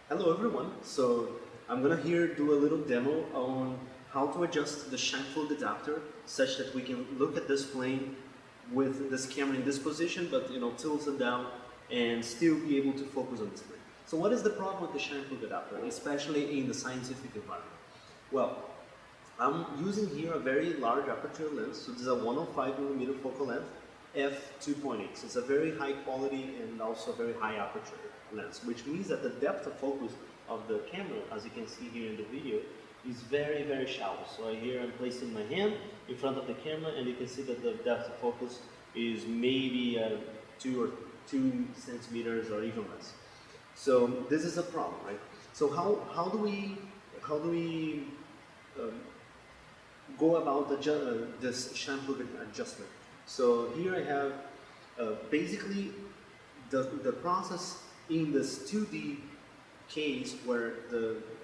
Hello everyone, so I'm gonna here do a little demo on how to adjust the Scheimpflug adapter such that we can look at this plane with this camera in this position but tilted down and still be able to focus on this plane. So what is the problem with the Scheimpflug adapter, especially in the scientific environment? Well, I'm using here a very large aperture lens, so this is a 105mm focal length, f2.8. So it's a very high quality and also a very high aperture lens, which means that the depth of focus of the camera, as you can see here in the video, is very, very shallow. So here I'm placing my hand in front of the camera and you can see that the depth of focus is maybe 2 centimeters or even less. So this is a problem, right? So how do we go about this Scheimpflug adjustment? So here I have basically the process in this 2D case where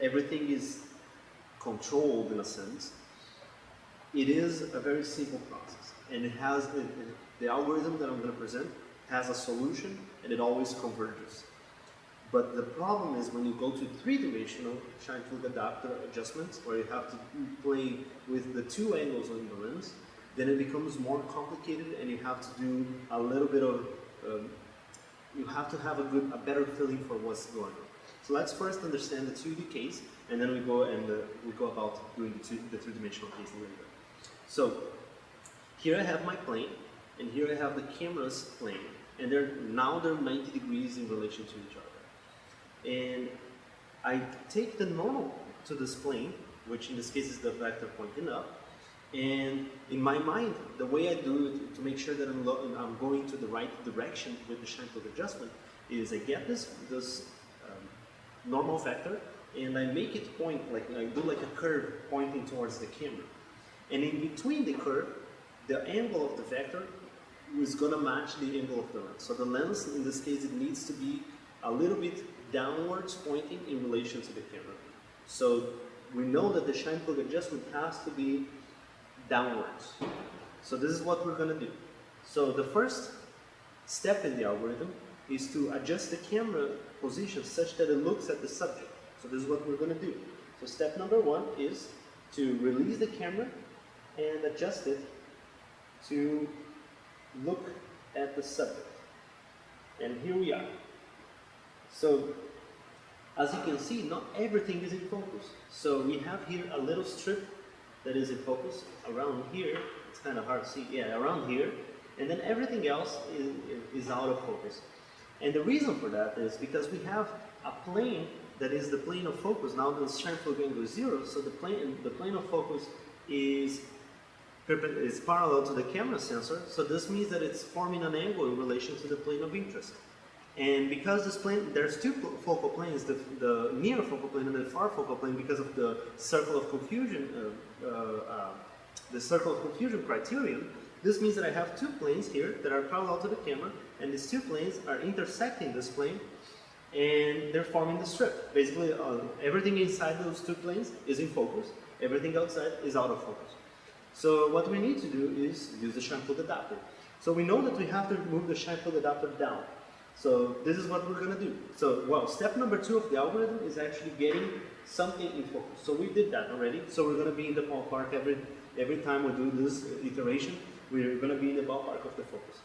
everything is controlled in a sense. It is a very simple process, and it has the algorithm that I'm going to present has a solution, and it always converges. But the problem is when you go to three-dimensional Scheimpflug adapter adjustments, where you have to play with the two angles on the lens, then it becomes more complicated, and you have to do a little bit of you have to have a better feeling for what's going on. So let's first understand the 2D case, and then we go about doing the three-dimensional case a little bit. So here I have my plane, and here I have the camera's plane, and now they're 90 degrees in relation to each other. And I take the normal to this plane, which in this case is the vector pointing up, and in my mind, the way I do it to make sure that I'm going to the right direction with the Scheimpflug adjustment is I get this normal vector and I make it point, like I do like a curve pointing towards the camera. And in between the curve, the angle of the vector is going to match the angle of the lens. So the lens, in this case, it needs to be a little bit downwards pointing in relation to the camera. So we know that the Scheimpflug adjustment has to be downwards. So this is what we're going to do. So the first step in the algorithm is to adjust the camera position such that it looks at the subject. So this is what we're going to do. So step number one is to release the camera and adjust it to look at the subject. And here we are. So as you can see, not everything is in focus. So we have here a little strip that is in focus around here. It's kind of hard to see, yeah, around here. And then everything else is out of focus. And the reason for that is because we have a plane that is the plane of focus. Now the Scheimpflug angle is 0, so the plane of focus is parallel to the camera sensor. So this means that it's forming an angle in relation to the plane of interest. And because this plane, there's two focal planes, the near focal plane and the far focal plane, because of the circle of confusion, criterion. This means that I have two planes here that are parallel to the camera, and these two planes are intersecting this plane, and they're forming the strip. Basically, everything inside those two planes is in focus. Everything outside is out of focus. So what we need to do is use the Scheimpflug adapter. So we know that we have to move the Scheimpflug adapter down. So this is what we're going to do. So, well, step number 2 of the algorithm is actually getting something in focus. So we did that already. So we're going to be in the ballpark every time we do this iteration. We're going to be in the ballpark of the focus.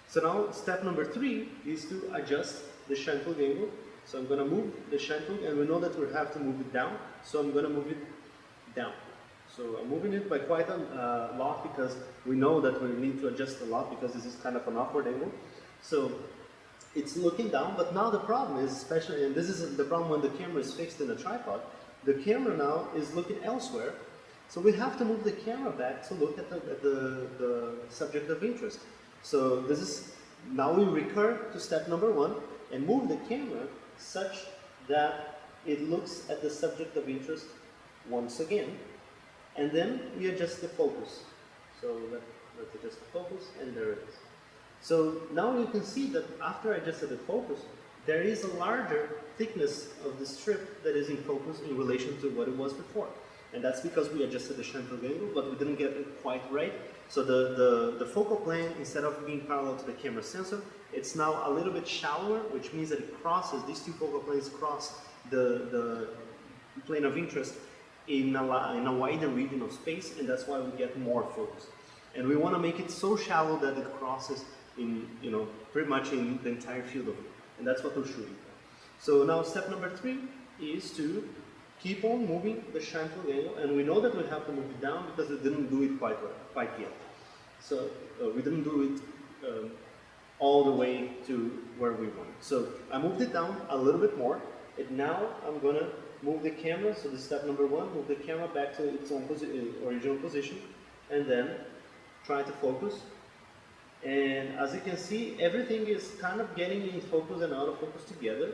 So now step number 3 is to adjust the Scheimpflug angle. So I'm going to move the Scheimpflug, and we know that we have to move it down. So I'm going to move it down. So I'm moving it by quite a lot because we know that we need to adjust a lot because this is kind of an upward angle. So it's looking down, but now the problem is, especially, and this is the problem when the camera is fixed in a tripod, the camera now is looking elsewhere. So we have to move the camera back to look at the subject of interest. So this is, now we recur to step number 1 and move the camera such that it looks at the subject of interest once again. And then we adjust the focus. So let's adjust the focus, and there it is. So now you can see that after I adjusted the focus, there is a larger thickness of the strip that is in focus in relation to what it was before. And that's because we adjusted the Scheimpflug angle, but we didn't get it quite right. So the focal plane, instead of being parallel to the camera sensor, it's now a little bit shallower, which means that it crosses, these two focal planes cross the plane of interest in a wider region of space, and that's why we get more focus. And we want to make it so shallow that it crosses in, pretty much in the entire field of view. And that's what we're shooting for. So now step number 3 is to keep on moving the Scheimpflug angle, and we know that we have to move it down because we didn't do it quite yet. So we didn't do it all the way to where we want. So I moved it down a little bit more, and now I'm going to move the camera. So this is step number 1, move the camera back to its own original position, and then try to focus. And as you can see, everything is kind of getting in focus and out of focus together.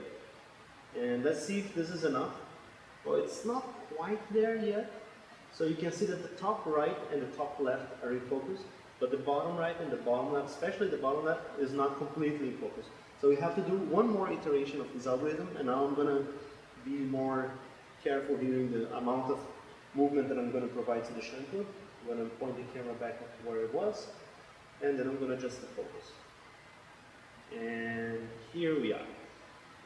And let's see if this is enough. Well, it's not quite there yet. So you can see that the top right and the top left are in focus, but the bottom right and the bottom left, especially the bottom left, is not completely in focus. So we have to do one more iteration of this algorithm, and now I'm going to be more careful here in the amount of movement that I'm going to provide to the Scheimpflug. I'm going to point the camera back up to where it was, and then I'm going to adjust the focus. And here we are.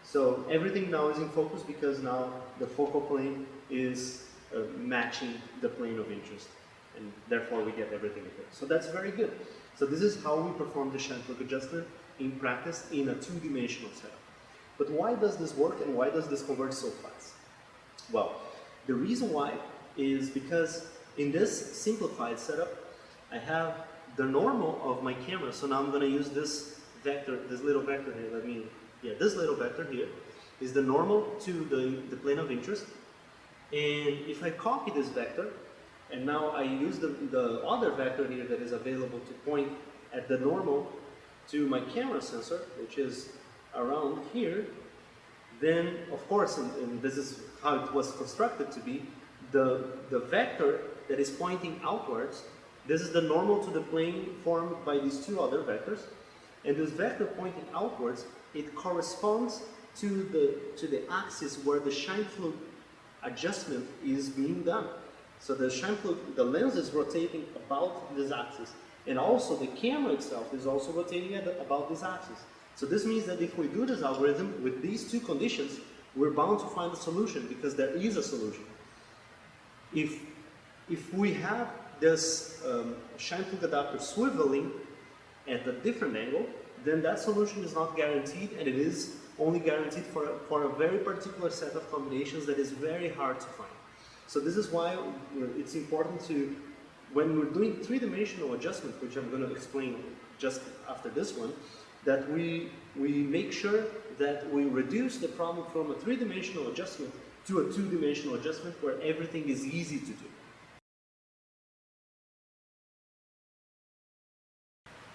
So everything now is in focus because now the focal plane is matching the plane of interest, and therefore we get everything in focus. So that's very good. So this is how we perform the Scheimpflug adjustment in practice in a two-dimensional setup. But why does this work, and why does this converge so fast? Well, the reason why is because in this simplified setup, I have the normal of my camera. So now I'm going to use this vector, this little vector here. This little vector here is the normal to the plane of interest. And if I copy this vector, and now I use the other vector here that is available to point at the normal to my camera sensor, which is around here, then of course, and this is how it was constructed to be, the vector that is pointing outwards, this is the normal to the plane formed by these two other vectors, and this vector pointing outwards, it corresponds to the axis where the Scheimpflug adjustment is being done. So the Scheimpflug, the lens is rotating about this axis, and also the camera itself is also rotating about this axis. So this means that if we do this algorithm with these two conditions, we're bound to find a solution, because there is a solution. If we have this Scheimpflug adapter swiveling at a different angle, then that solution is not guaranteed, and it is only guaranteed for a very particular set of combinations that is very hard to find. So this is why it's important to, when we're doing three-dimensional adjustment, which I'm going to explain just after this one, that we make sure that we reduce the problem from a three-dimensional adjustment to a two-dimensional adjustment where everything is easy to do.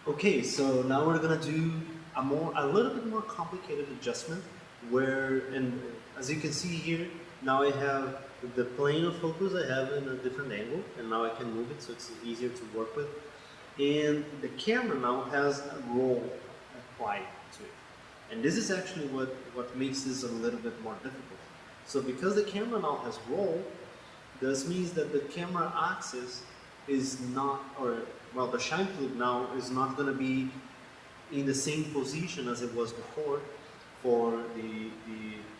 Okay, so now we're going to do a little bit more complicated adjustment where, and as you can see here, now I have the plane of focus I have in a different angle, and now I can move it so it's easier to work with. And the camera now has a roll applied to it. And this is actually what makes this a little bit more difficult. So because the camera now has roll, this means that the camera axis is not, well, the Scheimpflug now is not going to be in the same position as it was before for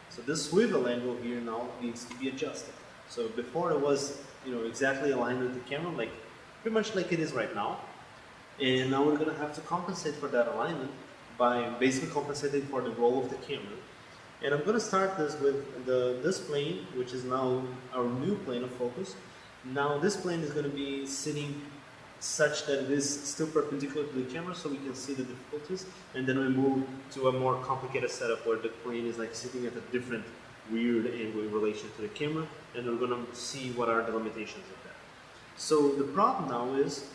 so this swivel angle here now needs to be adjusted. So before it was, exactly aligned with the camera, like pretty much like it is right now. And now we're going to have to compensate for that alignment by basically compensating for the roll of the camera. And I'm going to start this with this plane, which is now our new plane of focus. Now this plane is going to be sitting such that it is still perpendicular to the camera, so we can see the difficulties, and then we move to a more complicated setup where the plane is like sitting at a different weird angle in relation to the camera, and we're going to see what are the limitations of that. So the problem now is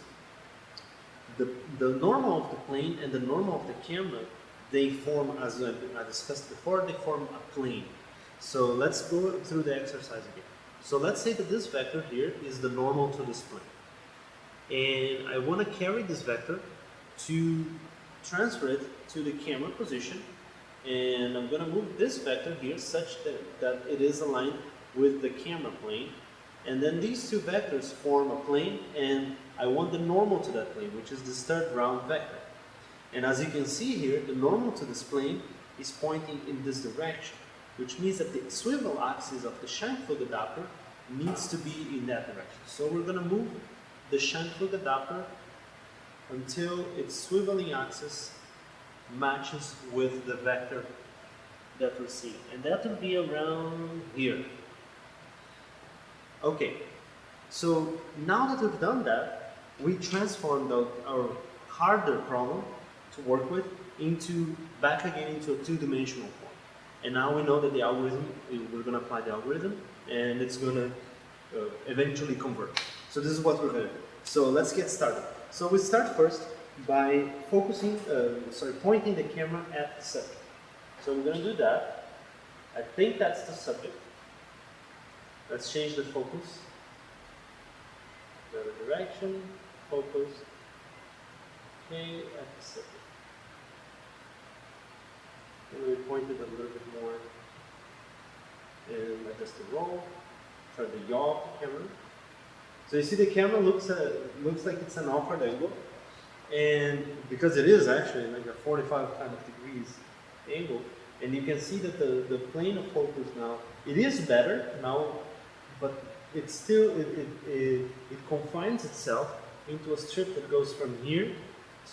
the normal of the plane and the normal of the camera, they form, as I discussed before, they form a plane. So let's go through the exercise again. So let's say that this vector here is the normal to this plane. And I want to carry this vector to transfer it to the camera position, and I'm going to move this vector here such that it is aligned with the camera plane, and then these two vectors form a plane, and I want the normal to that plane, which is this third round vector. And as you can see here, the normal to this plane is pointing in this direction, which means that the swivel axis of the Scheimpflug adapter needs to be in that direction. So we're going to move the Scheimpflug adapter until its swiveling axis matches with the vector that we're seeing. And that will be around here. Okay, so now that we've done that, we transformed our harder problem to work with back again into a two-dimensional form. And now we know that the algorithm, we're going to apply the algorithm, and it's going to eventually converge. So this is what we're going to do. So let's get started. So we start first by pointing the camera at the subject. So we're going to do that. I think that's the subject. Let's change the focus. The direction, focus. Okay, at the subject. And we point it a little bit more. And adjust the roll. Try to yaw the camera. So you see the camera looks like it's an awkward angle. And because it is actually like a 45 kind of degrees angle. And you can see that the plane of focus now, it is better now, but it's still, it confines itself into a strip that goes from here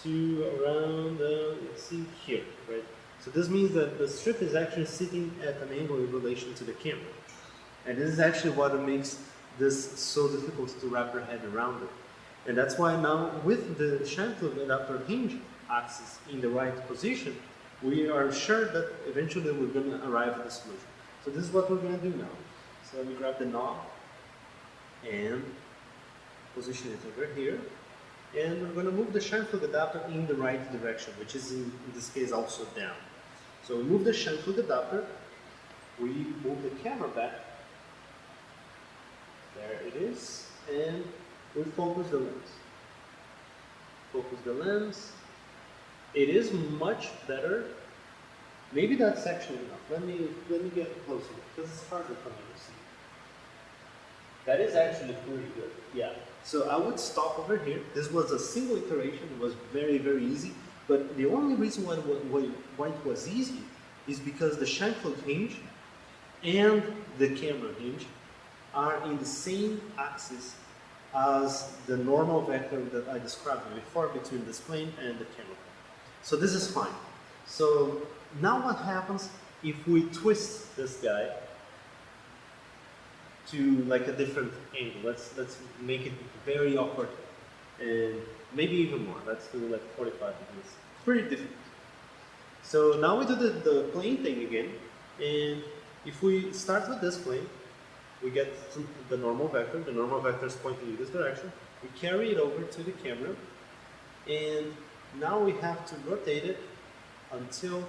to around, let's see, here, right? So this means that the strip is actually sitting at an angle in relation to the camera. And this is actually what makes this so difficult to wrap your head around it. And that's why now with the Scheimpflug adapter hinge axis in the right position, we are sure that eventually we're going to arrive at the solution. So this is what we're going to do now. So let me grab the knob and position it over here. And we're going to move the Scheimpflug adapter in the right direction, which is in this case also down. So we move the Scheimpflug adapter, we move the camera back, there it is, and we focus the lens. Focus the lens. It is much better. Maybe that's actually enough. Let me get closer because it's harder for me to see. That is actually pretty good. Yeah. So I would stop over here. This was a single iteration. It was very, very easy. But the only reason why it was easy is because the Scheimpflug hinge and the camera hinge are in the same axis as the normal vector that I described before between this plane and the camera. So this is fine. So now what happens if we twist this guy to like a different angle? Let's make it very awkward and maybe even more. Let's do like 45 degrees. Pretty difficult. So now we do the plane thing again, and if we start with this plane, we get the normal vector. The normal vector is pointing in this direction. We carry it over to the camera, and now we have to rotate it until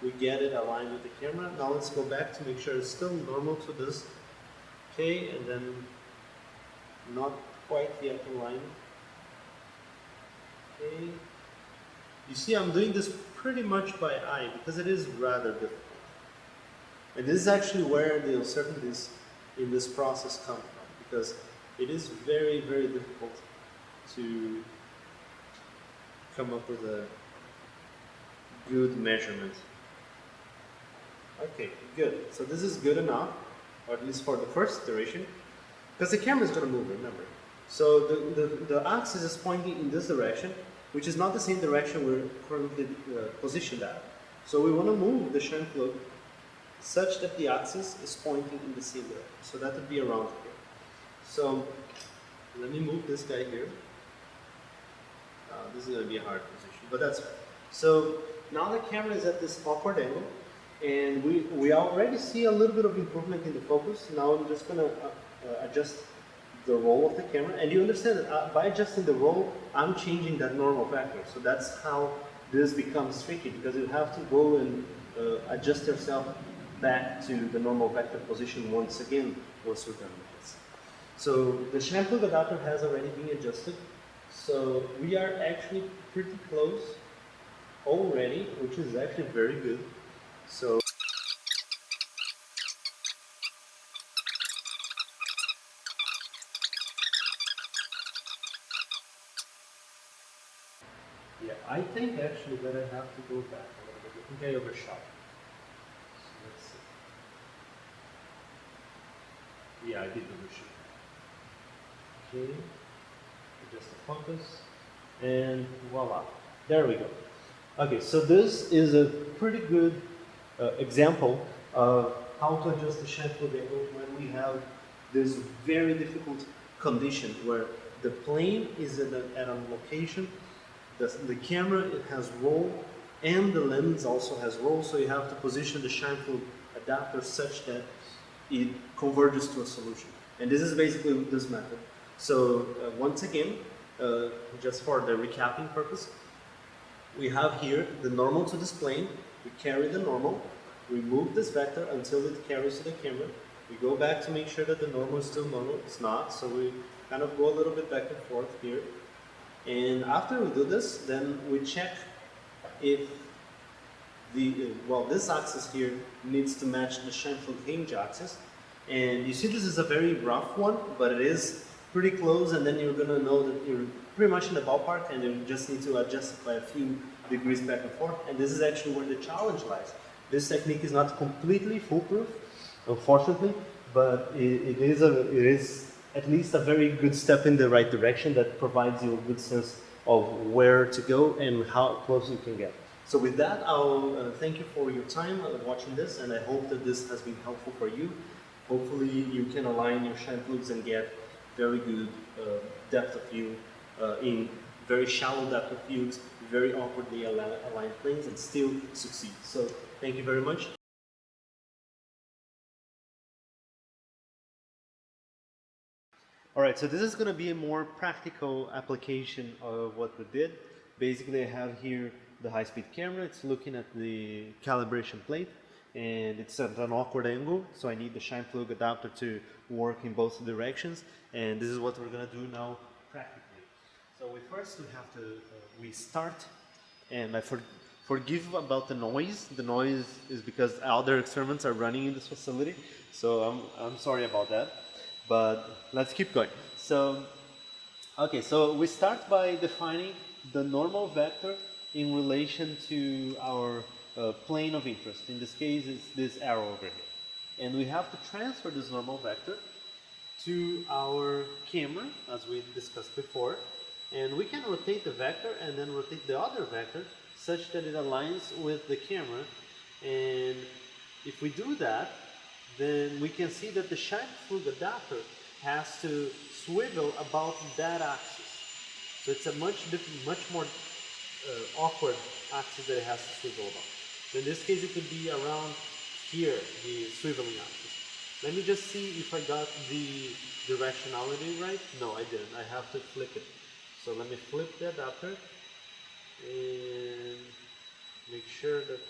we get it aligned with the camera. Now let's go back to make sure it's still normal to this. Okay, and then not quite yet aligned. Okay. You see I'm doing this pretty much by eye because it is rather difficult. And this is actually where the uncertainties in this process come from, because it is very, very difficult to come up with a good measurement. Okay, good. So this is good enough, or at least for the first iteration, because the camera is going to move, remember. So the axis is pointing in this direction, which is not the same direction we're currently positioned at. So we want to move the Scheimpflug such that the axis is pointing in the same direction. So that would be around here. So let me move this guy here. This is going to be a hard position, but that's fine. So now the camera is at this awkward angle, and we already see a little bit of improvement in the focus. Now I'm just going to adjust the roll of the camera, and you understand that by adjusting the roll, I'm changing that normal vector. So that's how this becomes tricky, because you have to go and adjust yourself back to the normal vector position once again once we're done with this. So the Scheimpflug adapter has already been adjusted. So we are actually pretty close already, which is actually very good. So yeah, I think actually that I have to go back a little bit. I think I overshot. So let's see. Yeah, I did overshoot. Okay, adjust the focus, and voila, there we go. Okay, so this is a pretty good example of how to adjust the Scheimpflug angle when we have this very difficult condition where the plane is at a location, the camera it has roll, and the lens also has roll, so you have to position the Scheimpflug adapter such that it converges to a solution. And this is basically this method. So once again, just for the recapping purpose, we have here the normal to this plane. We carry the normal, we move this vector until it carries to the camera. We go back to make sure that the normal is still normal. It's not, so we kind of go a little bit back and forth here. And after we do this, then we check if this axis here needs to match the Scheimpflug hinge axis. And you see this is a very rough one, but it is pretty close, and then you're gonna know that you're pretty much in the ballpark, and you just need to adjust it by a few degrees back and forth. And this is actually where the challenge lies. This technique is not completely foolproof, unfortunately, but it is at least a very good step in the right direction that provides you a good sense of where to go and how close you can get. So with that, I'll thank you for your time watching this, and I hope that this has been helpful for you. Hopefully you can align your Scheimpflugs and get very good depth of field in very shallow depth of fields, very awkwardly aligned planes, and still succeed. So thank you very much. Alright, so this is going to be a more practical application of what we did. Basically I have here the high-speed camera. It's looking at the calibration plate, and it's at an awkward angle, so I need the Scheimpflug adapter to work in both directions, and this is what we're going to do now practically. So we have to we start, and I forgive about the noise. The noise is because other experiments are running in this facility, so I'm sorry about that, but let's keep going. So okay, so we start by defining the normal vector in relation to our plane of interest. In this case, it's this arrow over here. And we have to transfer this normal vector to our camera, as we discussed before. And we can rotate the vector and then rotate the other vector such that it aligns with the camera. And if we do that, then we can see that the Scheimpflug adapter has to swivel about that axis. So it's a much more awkward axis that it has to swivel about. So in this case, it could be around here, the swiveling axis. Let me just see if I got the directionality right. No, I didn't. I have to flip it. So let me flip the adapter and make sure that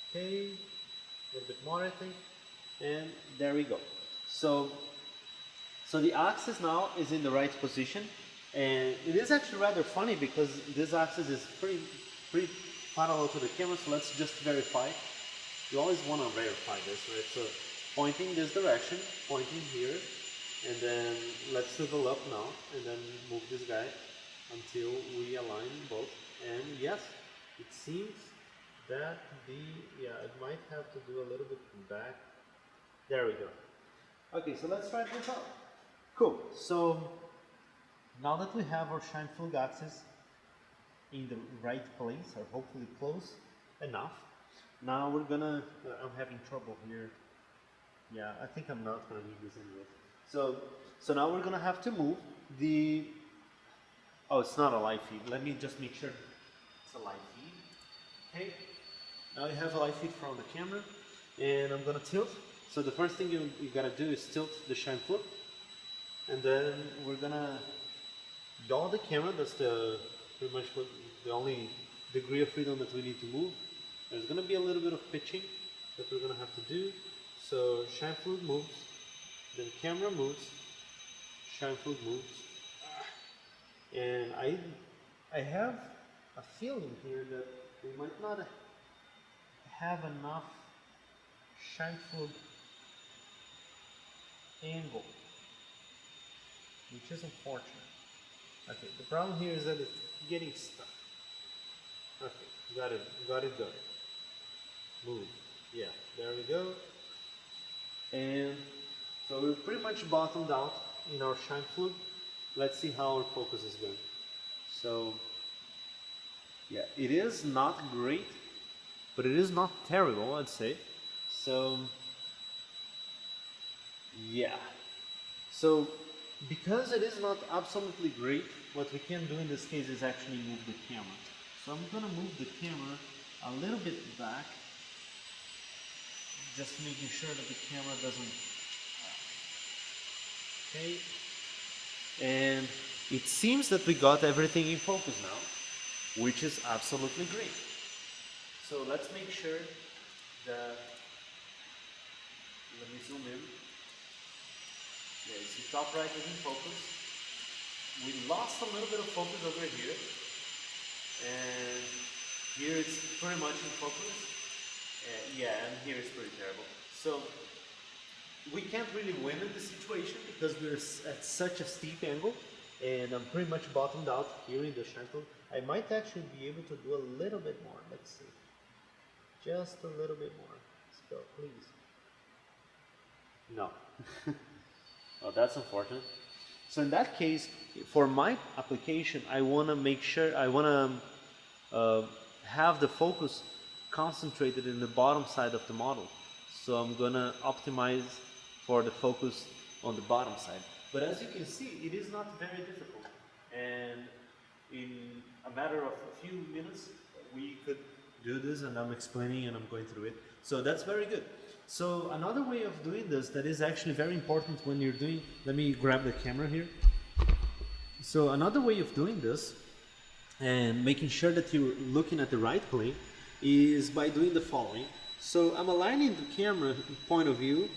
okay, a little bit more I think, and there we go. So the axis now is in the right position, and it is actually rather funny because this axis is pretty parallel to the camera, so let's just verify. You always want to verify this, right? So pointing this direction, pointing here, and then let's swivel up now, and then move this guy until we align both. And yes, it seems that it might have to do a little bit back. There we go. Okay, so let's try this out. Cool. So now that we have our Scheimpflug axis in the right place, or hopefully close enough, now we're gonna, I'm having trouble here. Yeah, I think I'm not gonna need this anyway. So now we're gonna have to move the, oh, it's not a live feed. Let me just make sure it's a live feed. Okay, now you have a live feed from the camera, and I'm gonna tilt. So the first thing you gotta do is tilt the Scheimpflug, and then we're gonna yaw the camera. That's pretty much the only degree of freedom that we need to move. There's gonna be a little bit of pitching that we're gonna have to do. So Scheimpflug moves, then camera moves, Scheimpflug moves, and I have a feeling here that we might not have enough Scheimpflug angle, which is unfortunate. Okay, the problem here is that it's getting stuck. Okay, got it. Move. Yeah, there we go. And so we're pretty much bottomed out in our Scheimpflug. Let's see how our focus is going. So yeah, it is not great, but it is not terrible, I'd say. So yeah, so because it is not absolutely great, what we can do in this case is actually move the camera. So I'm gonna move the camera a little bit back, just making sure that the camera doesn't okay. And it seems that we got everything in focus now, which is absolutely great. So let's make sure that, let me zoom in. Yeah, you see top right is in focus. We lost a little bit of focus over here. And here it's pretty much in focus. Yeah, and here it's pretty terrible. So we can't really win in this situation because we're at such a steep angle, and I'm pretty much bottomed out here in the Scheimpflug. I might actually be able to do a little bit more. Let's see. Just a little bit more. Let's go, please. No. Well, that's unfortunate. So in that case, for my application, I want to make sure, I want to have the focus concentrated in the bottom side of the model. So I'm going to optimize for the focus on the bottom side. But as you can see, it is not very difficult. And in a matter of a few minutes, we could do this, and I'm explaining and I'm going through it. So that's very good. So another way of doing this that is actually very important when you're doing, let me grab the camera here. So another way of doing this and making sure that you're looking at the right plane is by doing the following. So I'm aligning the camera point of view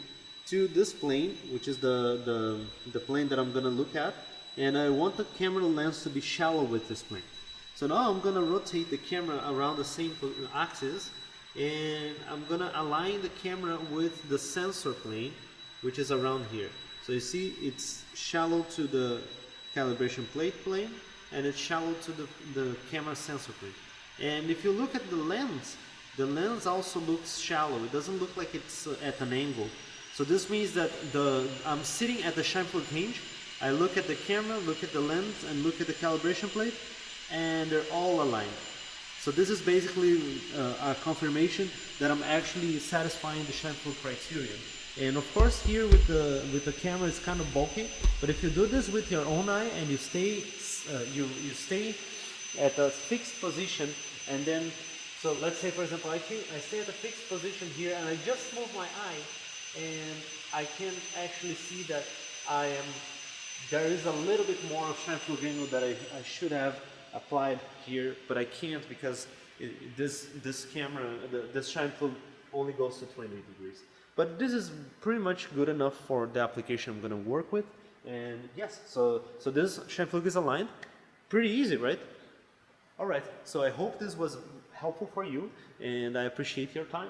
to this plane, which is the plane that I'm going to look at, and I want the camera lens to be shallow with this plane. So now I'm going to rotate the camera around the same axis, and I'm going to align the camera with the sensor plane, which is around here. So you see it's shallow to the calibration plate plane, and it's shallow to the camera sensor plane. And if you look at the lens also looks shallow. It doesn't look like it's at an angle. So this means that I'm sitting at the Scheimpflug hinge. I look at the camera, look at the lens, and look at the calibration plate, and they're all aligned. So this is basically a confirmation that I'm actually satisfying the Scheimpflug criterion. And of course, here with the camera, it's kind of bulky. But if you do this with your own eye and you stay at a fixed position, and then, so let's say for example, I stay at a fixed position here, and I just move my eye, and I can actually see that there is a little bit more of Scheimpflug angle that I should have applied here, but I can't because this Scheimpflug only goes to 20 degrees. But this is pretty much good enough for the application I'm going to work with. And yes, so this Scheimpflug is aligned. Pretty easy, right? Alright, so I hope this was helpful for you, and I appreciate your time.